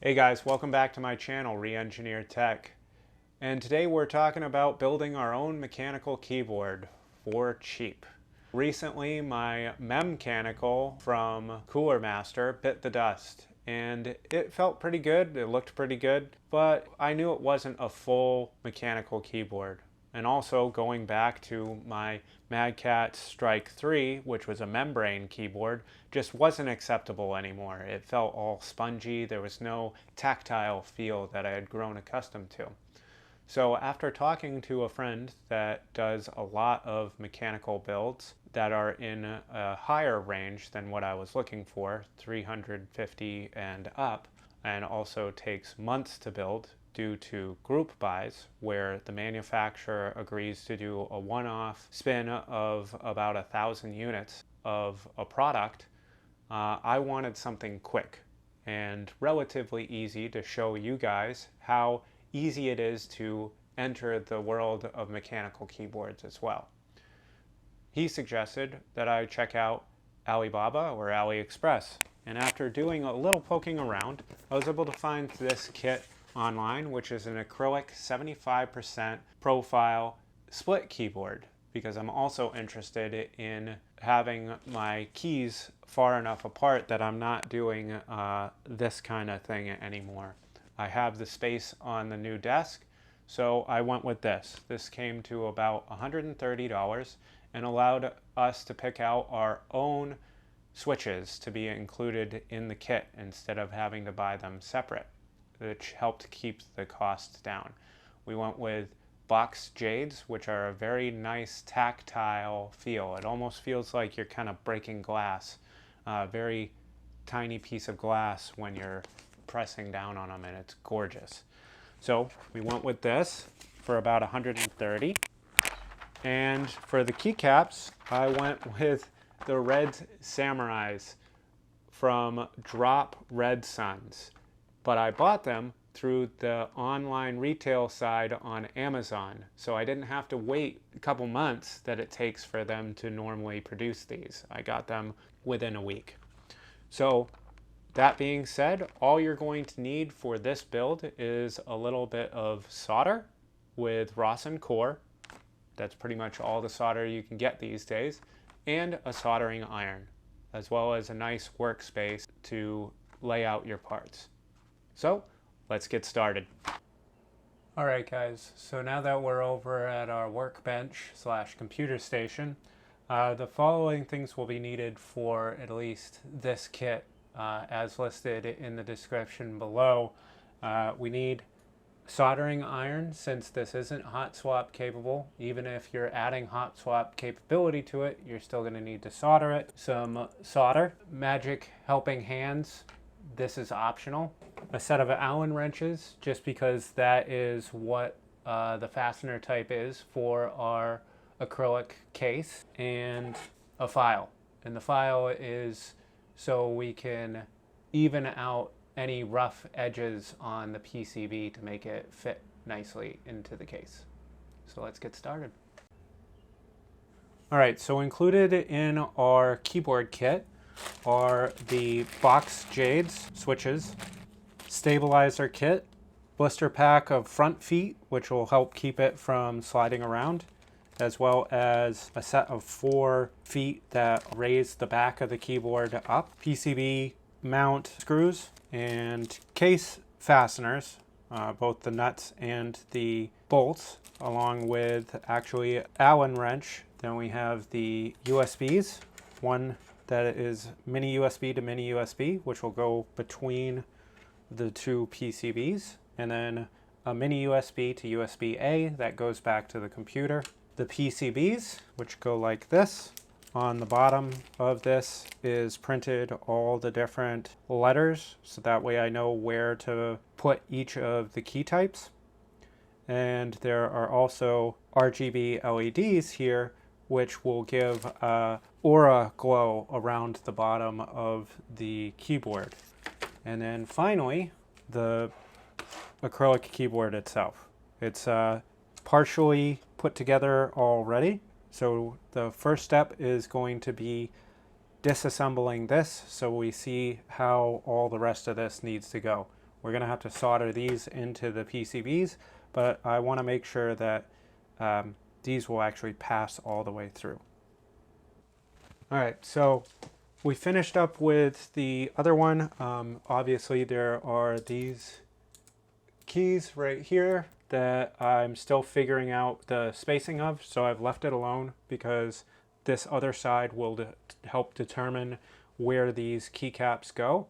Hey guys, welcome back to my channel, Re-Engineer Tech. And today we're talking about building our own mechanical keyboard for cheap. Recently, my mechanical from Cooler Master bit the dust, and it felt pretty good, it looked pretty good, but I knew it wasn't a full mechanical keyboard. And also going back to my Mad Catz Strike 3, which was a membrane keyboard, just wasn't acceptable anymore. It felt all spongy, there was no tactile feel that I had grown accustomed to. So after talking to a friend that does a lot of mechanical builds that are in a higher range than what I was looking for, 350 and up, and also takes months to build due to group buys where the manufacturer agrees to do a one-off spin of about 1,000 units of a product, I wanted something quick and relatively easy to show you guys how easy it is to enter the world of mechanical keyboards as well. He suggested that I check out Alibaba or AliExpress, and after doing a little poking around, I was able to find this kit online, which is an acrylic 75% profile split keyboard, because I'm also interested in having my keys far enough apart that I'm not doing this kind of thing anymore. I have the space on the new desk, so I went with this. This came to about $130 and allowed us to pick out our own switches to be included in the kit instead of having to buy them separate, which helped keep the cost down. We went with Box Jades, which are a very nice tactile feel. It almost feels like you're kind of breaking glass. Very tiny piece of glass when you're pressing down on them, and it's gorgeous. So we went with this for about $130. And for the keycaps, I went with the Red Samurais from Drop Redsuns. But I bought them through the online retail side on Amazon, so I didn't have to wait a couple months that it takes for them to normally produce these. I got them within a week. So that being said, all you're going to need for this build is a little bit of solder with Rosin core. That's pretty much all the solder you can get these days, and a soldering iron, as well as a nice workspace to lay out your parts. So let's get started. All right guys, so now that we're over at our workbench / computer station, the following things will be needed for at least this kit, as listed in the description below. We need soldering iron, since this isn't hot swap capable. Even if you're adding hot swap capability to it, you're still going to need to solder it. Some solder, magic helping hands, this is optional. A set of Allen wrenches, just because that is what the fastener type is for our acrylic case, and a file. And the file is so we can even out any rough edges on the PCB to make it fit nicely into the case. So let's get started. All right, so included in our keyboard kit are the Box Jades switches, stabilizer kit, blister pack of front feet, which will help keep it from sliding around, as well as a set of 4 feet that raise the back of the keyboard up, PCB mount screws, and case fasteners, both the nuts and the bolts, along with actually Allen wrench. Then we have the USBs, one that is mini USB to mini USB, which will go between the 2 PCBs, and then a mini USB to USB-A that goes back to the computer. The PCBs, which go like this. On the bottom of this is printed all the different letters, so that way I know where to put each of the key types. And there are also RGB LEDs here, which will give a aura glow around the bottom of the keyboard. And then finally, the acrylic keyboard itself. It's partially put together already. So the first step is going to be disassembling this, so we see how all the rest of this needs to go. We're going to have to solder these into the PCBs, but I want to make sure that these will actually pass all the way through. All right, so we finished up with the other one. Obviously, there are these keys right here that I'm still figuring out the spacing of, so I've left it alone because this other side will help determine where these keycaps go.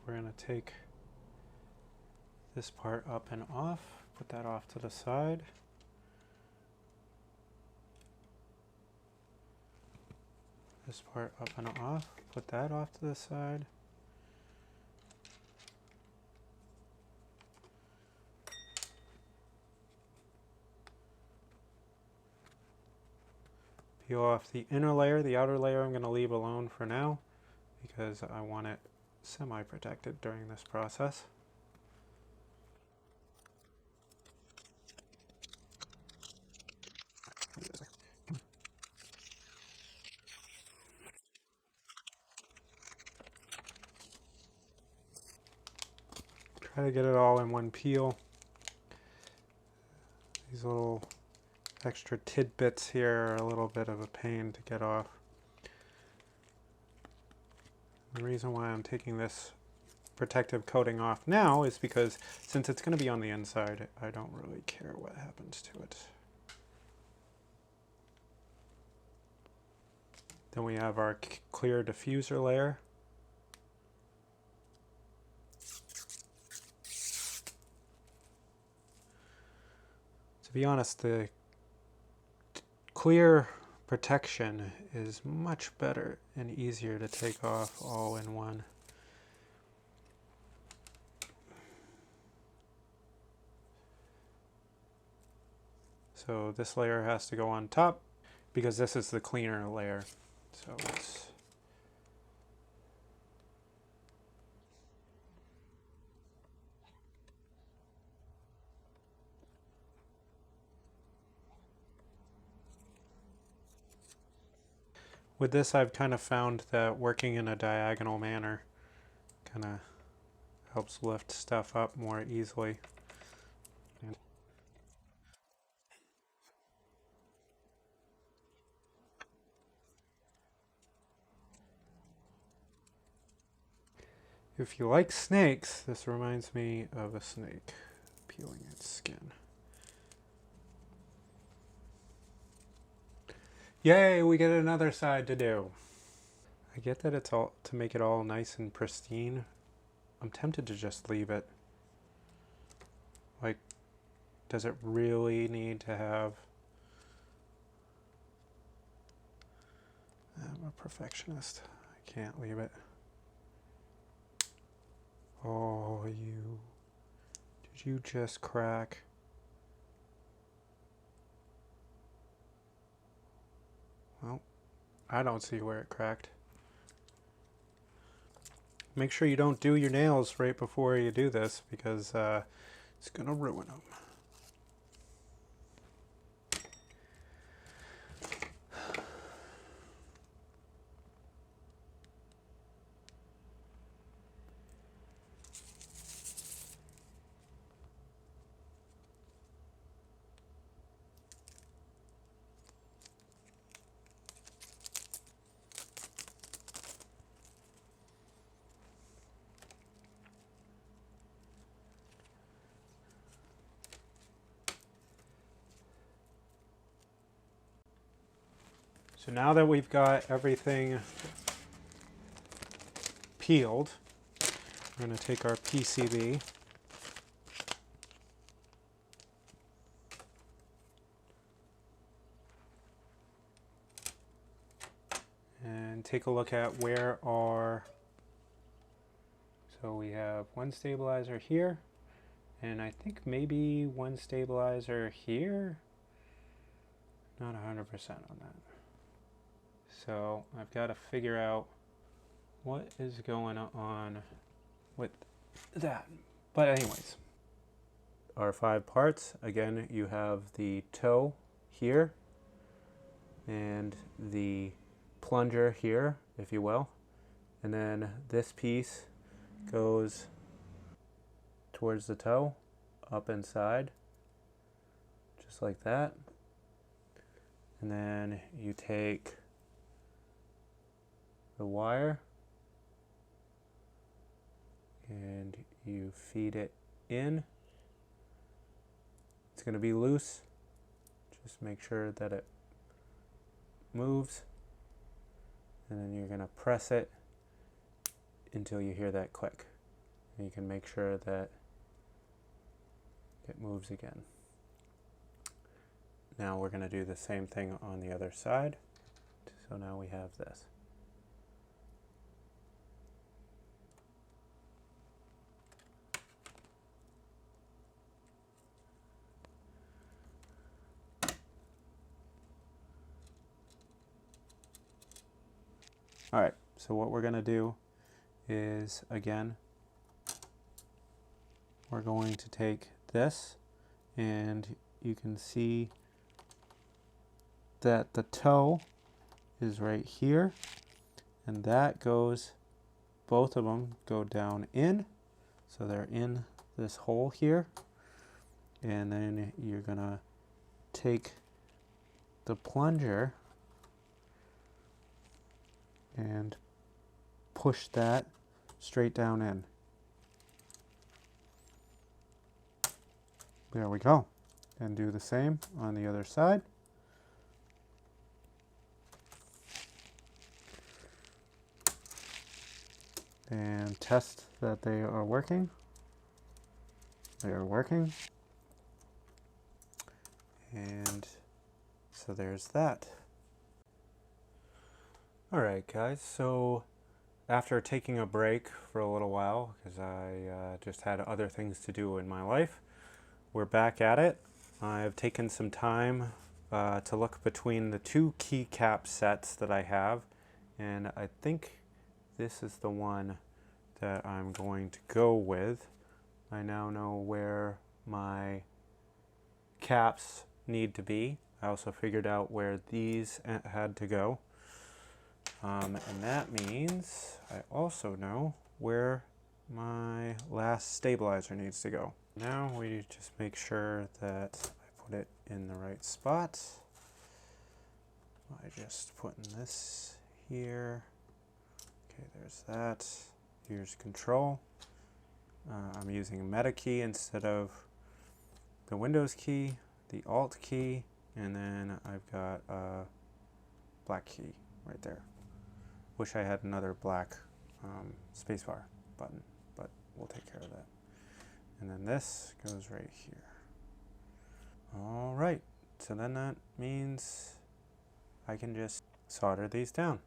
We're going to take this part up and off, put that off to the side. This part up and off, put that off to the side. Peel off the inner layer. The outer layer I'm going to leave alone for now because I want it semi-protected during this process. Try to get it all in one peel. These little extra tidbits here are a little bit of a pain to get off. The reason why I'm taking this protective coating off now is because since it's going to be on the inside, I don't really care what happens to it. Then we have our clear diffuser layer. To be honest, the clear protection is much better and easier to take off all in one. So this layer has to go on top because this is the cleaner layer. So it's with this, I've kind of found that working in a diagonal manner kind of helps lift stuff up more easily. If you like snakes, this reminds me of a snake peeling its skin. Yay, we get another side to do. I get that it's all to make it all nice and pristine. I'm tempted to just leave it. Like, does it really need to have... I'm a perfectionist. I can't leave it. Oh, did you just crack? Well, I don't see where it cracked. Make sure you don't do your nails right before you do this because it's gonna ruin them. So now that we've got everything peeled, we're going to take our PCB and take a look at where our, so we have one stabilizer here, and I think maybe one stabilizer here. Not 100% on that. So I've got to figure out what is going on with that. But anyways, our 5 parts, again, you have the toe here and the plunger here, if you will. And then this piece goes towards the toe, up inside, just like that. And then you take the wire and you feed it in. It's going to be loose. Just make sure that it moves. And then you're going to press it until you hear that click. And you can make sure that it moves again. Now we're going to do the same thing on the other side. So now we have this. All right, so what we're going to do is, again, we're going to take this, and you can see that the toe is right here, and that goes, both of them go down in, so they're in this hole here. And then you're going to take the plunger and push that straight down in. There we go. And do the same on the other side. And test that they are working. They are working. And so there's that. All right, guys, so after taking a break for a little while, because I just had other things to do in my life, we're back at it. I've taken some time to look between the 2 keycap sets that I have, and I think this is the one that I'm going to go with. I now know where my caps need to be. I also figured out where these had to go. And that means I also know where my last stabilizer needs to go. Now we just make sure that I put it in the right spot. I just putting this here. Okay, there's that. Here's control. I'm using a meta key instead of the Windows key, the Alt key, and then I've got a black key right there. Wish I had another black spacebar button, but we'll take care of that. And then this goes right here. All right, so then that means I can just solder these down.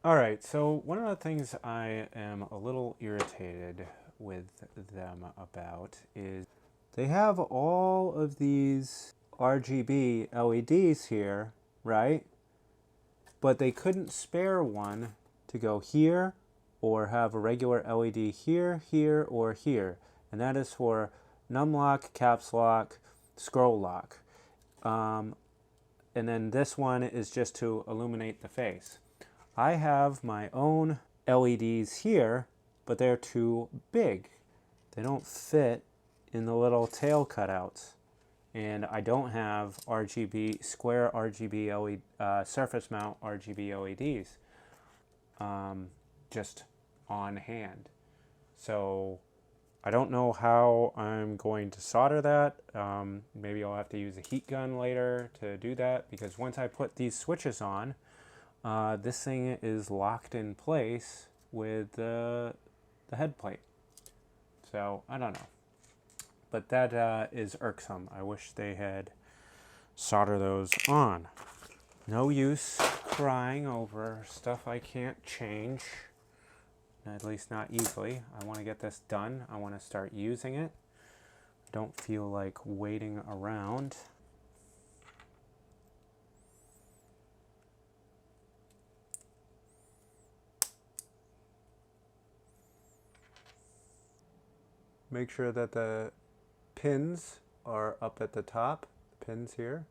All right, so one of the things I am a little irritated with them about is they have all of these RGB LEDs here, right? But they couldn't spare one to go here or have a regular LED here, here, or here. And that is for num lock, caps lock, scroll lock. And then this one is just to illuminate the face. I have my own LEDs here, but they're too big. They don't fit in the little tail cutouts. And I don't have RGB, square RGB LED, surface mount RGB LEDs just on hand. So I don't know how I'm going to solder that. Maybe I'll have to use a heat gun later to do that, because once I put these switches on, this thing is locked in place with the head plate. So I don't know. But that is irksome. I wish they had soldered those on. No use crying over stuff I can't change, at least not easily. I want to get this done. I want to start using it. I don't feel like waiting around. Make sure that the pins are up at the top, the pins here,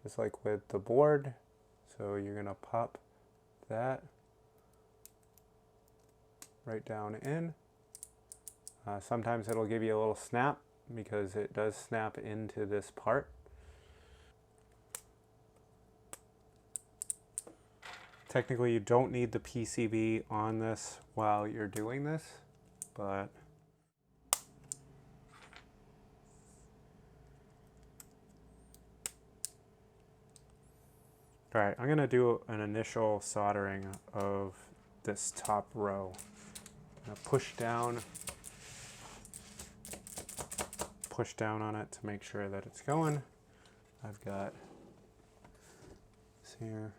just like with the board. So you're gonna pop that right down in. Sometimes it'll give you a little snap because it does snap into this part. Technically, you don't need the PCB on this while you're doing this, but all right, I'm gonna do an initial soldering of this top row. I'm gonna push down on it to make sure that it's going. I've got this here.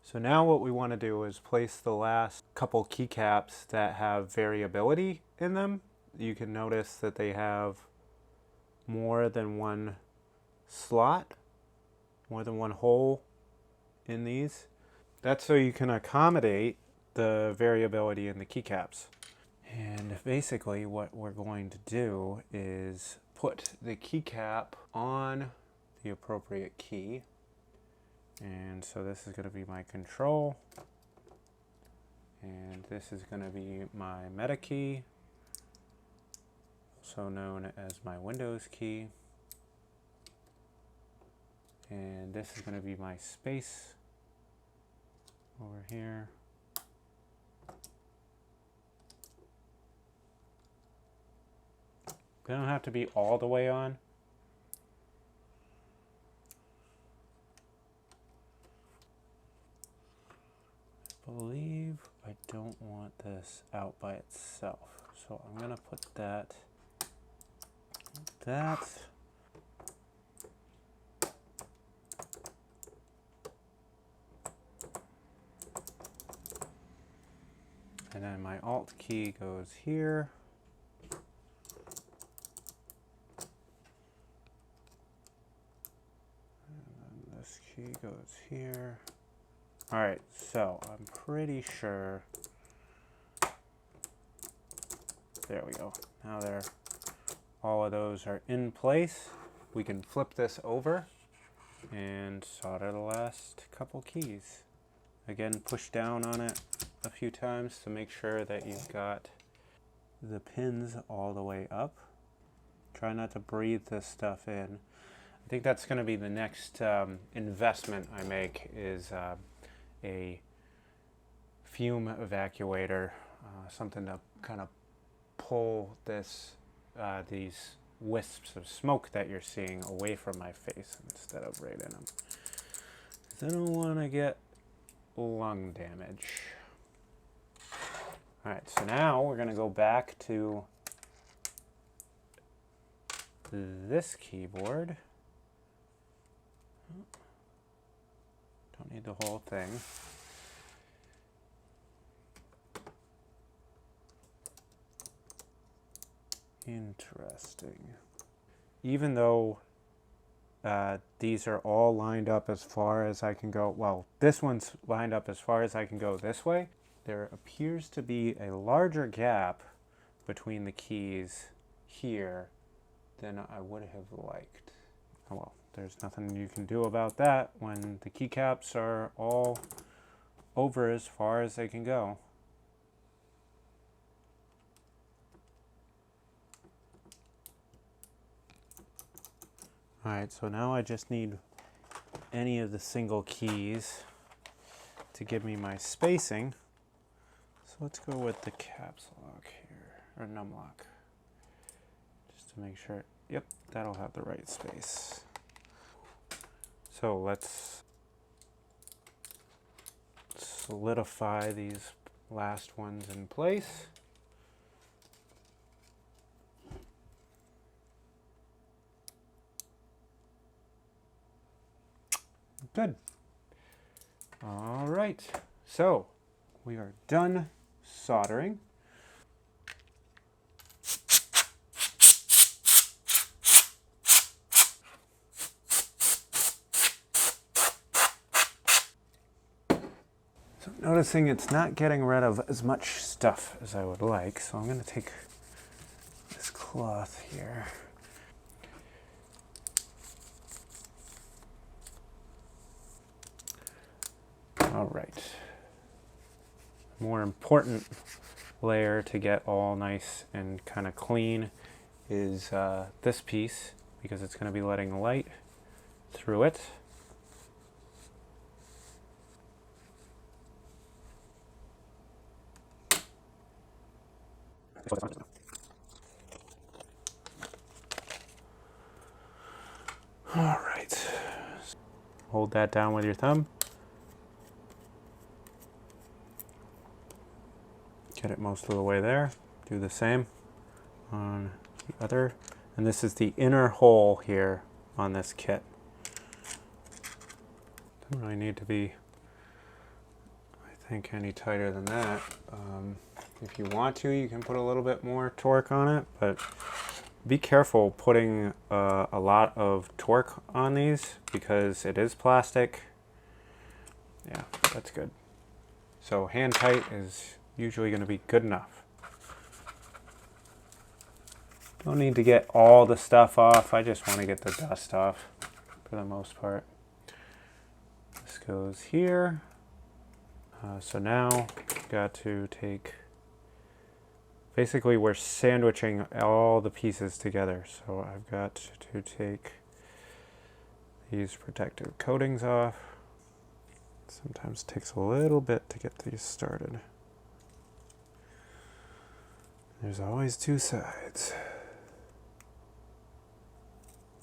So now what we want to do is place the last couple keycaps that have variability in them. You can notice that they have more than one slot, more than one hole in these. That's so you can accommodate the variability in the keycaps. And basically what we're going to do is put the keycap on the appropriate key. And so this is going to be my control, and this is going to be my meta key, also known as my Windows key, and this is going to be my space over here. They don't have to be all the way on. I believe I don't want this out by itself, so I'm gonna put that like that. And then my Alt key goes here. And then this key goes here. All right, so I'm pretty sure, there we go. Now all of those are in place. We can flip this over and solder the last couple keys. Again, push down on it a few times to make sure that you've got the pins all the way up. Try not to breathe this stuff in. I think that's going to be the next investment I make is a fume evacuator, something to kind of pull these wisps of smoke that you're seeing away from my face instead of right in them. I don't want to get lung damage. All right, so now we're going to go back to this keyboard. Don't need the whole thing. Interesting. Even though these are all lined up as far as I can go, well, this one's lined up as far as I can go this way, there appears to be a larger gap between the keys here than I would have liked. Oh well, there's nothing you can do about that when the keycaps are all over as far as they can go. Alright, so now I just need any of the single keys to give me my spacing. So let's go with the caps lock here, or num lock. Just to make sure, yep, that'll have the right space. So let's solidify these last ones in place. Good. All right, so we are done soldering. So noticing it's not getting rid of as much stuff as I would like, so I'm going to take this cloth here. All right, more important layer to get all nice and kind of clean is this piece, because it's going to be letting light through it. All right, hold that down with your thumb. Get it most of the way there. Do the same on the other. And this is the inner hole here on this kit. Doesn't really need to be, I think, any tighter than that. If you want to, you can put a little bit more torque on it, but be careful putting a lot of torque on these because it is plastic. Yeah, that's good. So hand tight is usually going to be good enough. Don't need to get all the stuff off. I just want to get the dust off for the most part. This goes here. So now got to take, basically we're sandwiching all the pieces together. So I've got to take these protective coatings off. Sometimes it takes a little bit to get these started. There's always two sides.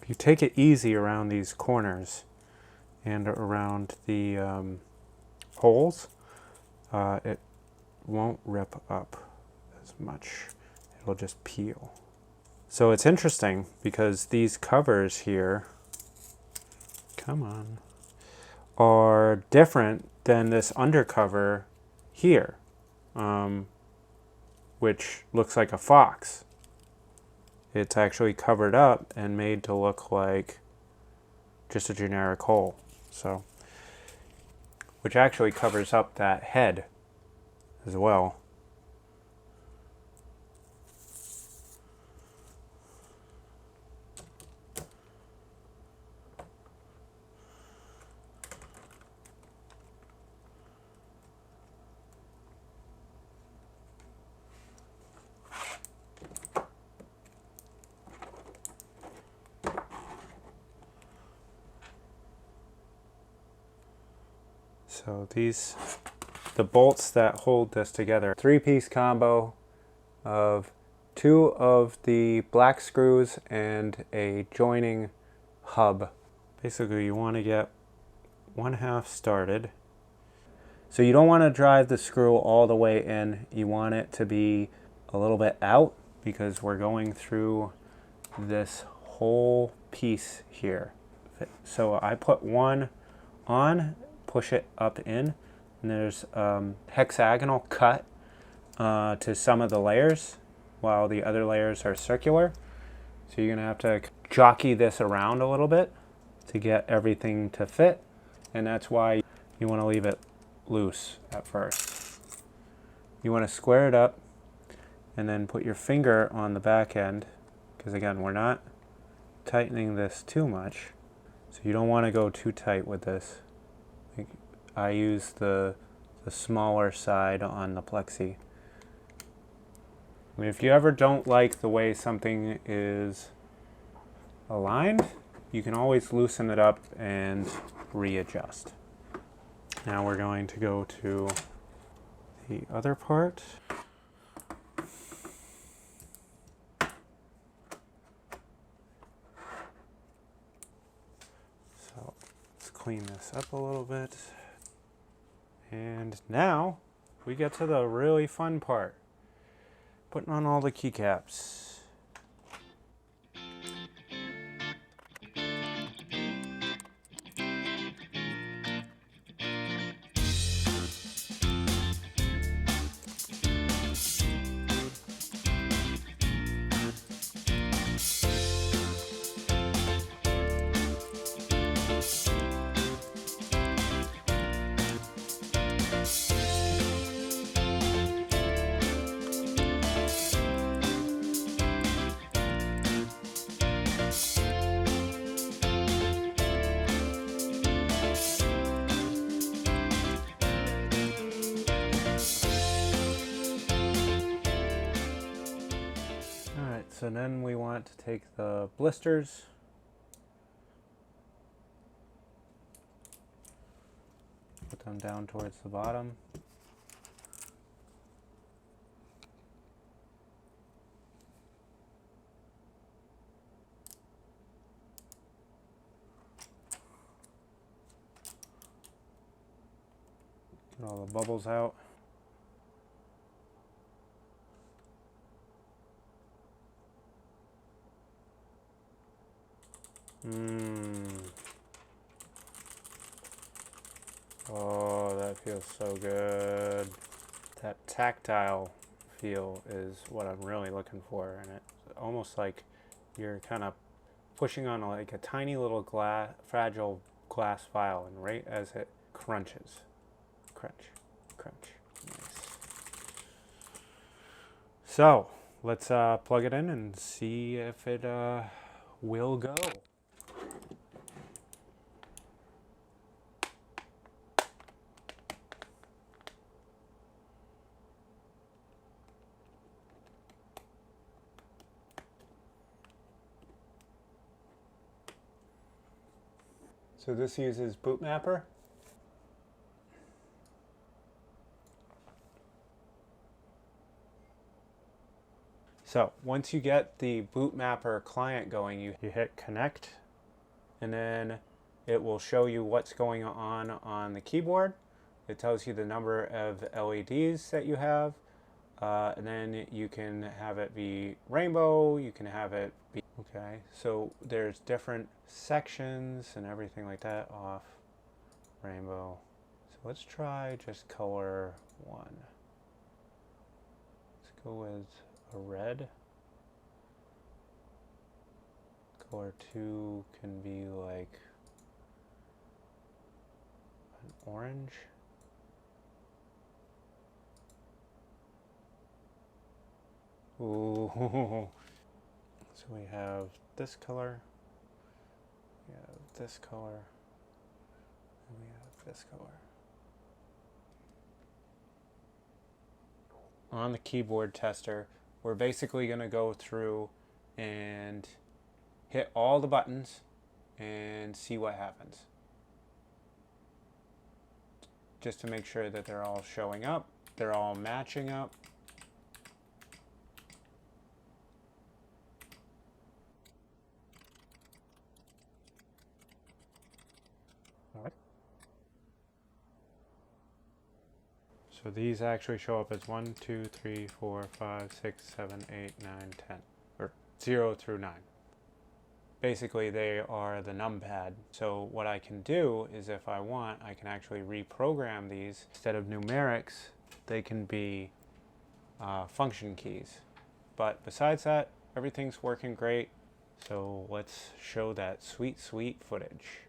If you take it easy around these corners and around the holes, it won't rip up as much. It'll just peel. So it's interesting because these covers here, come on, are different than this undercover here. Which looks like a fox. It's actually covered up and made to look like just a generic hole. So, which actually covers up that head as well. So these, the bolts that hold this together, three-piece combo of 2 of the black screws and a joining hub. Basically you want to get 1/2 started. So you don't want to drive the screw all the way in. You want it to be a little bit out because we're going through this whole piece here. So I put one on, push it up in, and there's hexagonal cut to some of the layers while the other layers are circular. So you're gonna have to jockey this around a little bit to get everything to fit, and that's why you want to leave it loose at first. You want to square it up and then put your finger on the back end, because again, we're not tightening this too much, so you don't want to go too tight with this. I use the smaller side on the plexi. I mean, if you ever don't like the way something is aligned, you can always loosen it up and readjust. Now we're going to go to the other part. So let's clean this up a little bit. And now we get to the really fun part. Putting on all the keycaps. So then we want to take the blisters, put them down towards the bottom. Get all the bubbles out. Oh, that feels so good. That tactile feel is what I'm really looking for, and it's almost like you're kind of pushing on like a tiny little fragile glass vial, and right as it crunches, crunch, crunch. Nice. So let's plug it in and see if it will go. So this uses Boot Mapper. So once you get the Boot Mapper client going, you hit connect, and then it will show you what's going on the keyboard. It tells you the number of LEDs that you have, and then you can have it be rainbow, you can have it be, okay, so there's different sections and everything like that. Off, rainbow. So let's try just color 1. Let's go with a red. Color 2 can be like an orange. Ooh. So we have this color, we have this color, and we have this color. On the keyboard tester, we're basically going to go through and hit all the buttons and see what happens. Just to make sure that they're all showing up, they're all matching up. All right. So these actually show up as 1, 2, 3, 4, 5, 6, 7, 8, 9, 10, or 0 through 9. Basically, they are the numpad. So what I can do is, if I want, I can actually reprogram these. Instead of numerics, they can be function keys. But besides that, everything's working great. So let's show that sweet, sweet footage.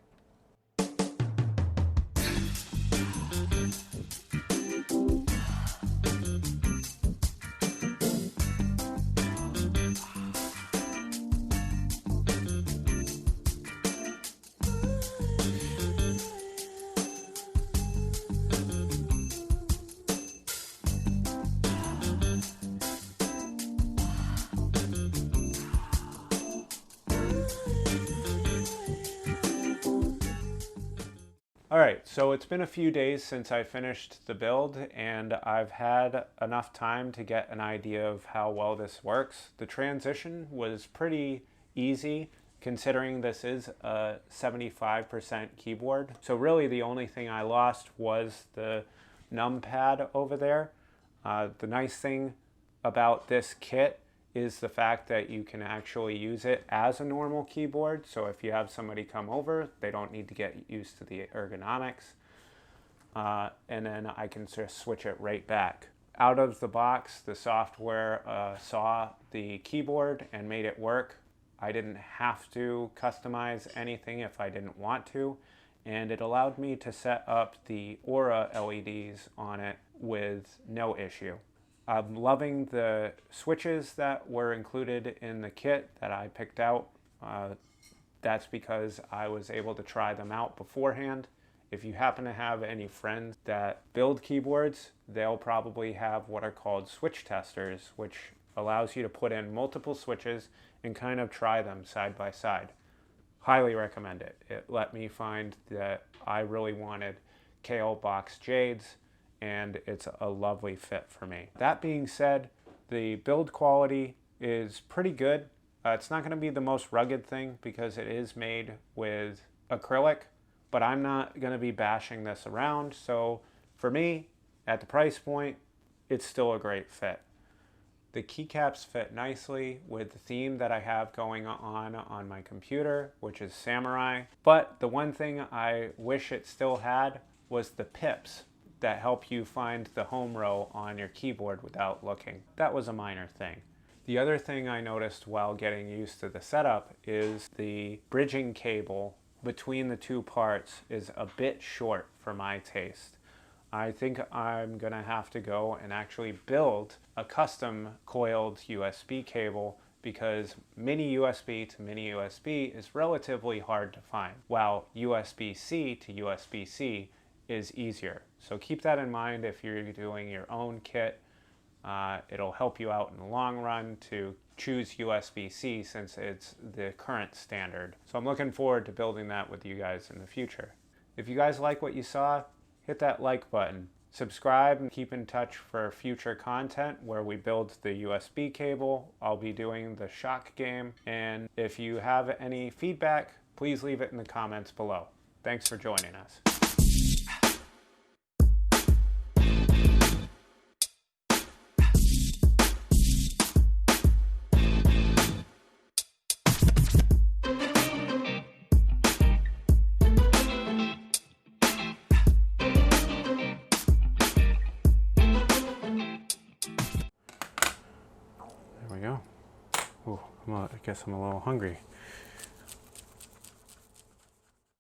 Alright, so it's been a few days since I finished the build, and I've had enough time to get an idea of how well this works. The transition was pretty easy, considering this is a 75% keyboard. So really the only thing I lost was the numpad over there. The nice thing about this kit is the fact that you can actually use it as a normal keyboard. So if you have somebody come over, they don't need to get used to the ergonomics. And then I can just switch it right back. Out of the box, the software saw the keyboard and made it work. I didn't have to customize anything if I didn't want to. And it allowed me to set up the Aura LEDs on it with no issue. I'm loving the switches that were included in the kit that I picked out. That's because I was able to try them out beforehand. If you happen to have any friends that build keyboards, they'll probably have what are called switch testers, which allows you to put in multiple switches and kind of try them side by side. Highly recommend it. It let me find that I really wanted Kailh Box Jades, and it's a lovely fit for me. That being said, the build quality is pretty good. It's not going to be the most rugged thing because it is made with acrylic, but I'm not going to be bashing this around. So for me, at the price point, it's still a great fit. The keycaps fit nicely with the theme that I have going on my computer, which is samurai. But the one thing I wish it still had was the pips that help you find the home row on your keyboard without looking. That was a minor thing. The other thing I noticed while getting used to the setup is the bridging cable between the two parts is a bit short for my taste. I think I'm gonna have to go and actually build a custom coiled USB cable, because mini USB to mini USB is relatively hard to find, while USB-C to USB-C is easier. So keep that in mind if you're doing your own kit. It'll help you out in the long run to choose USB-C since it's the current standard. So I'm looking forward to building that with you guys in the future. If you guys like what you saw, hit that like button. Subscribe and keep in touch for future content where we build the USB cable. I'll be doing the shock game. And if you have any feedback, please leave it in the comments below. Thanks for joining us. There we go. Ooh, I guess I'm a little hungry.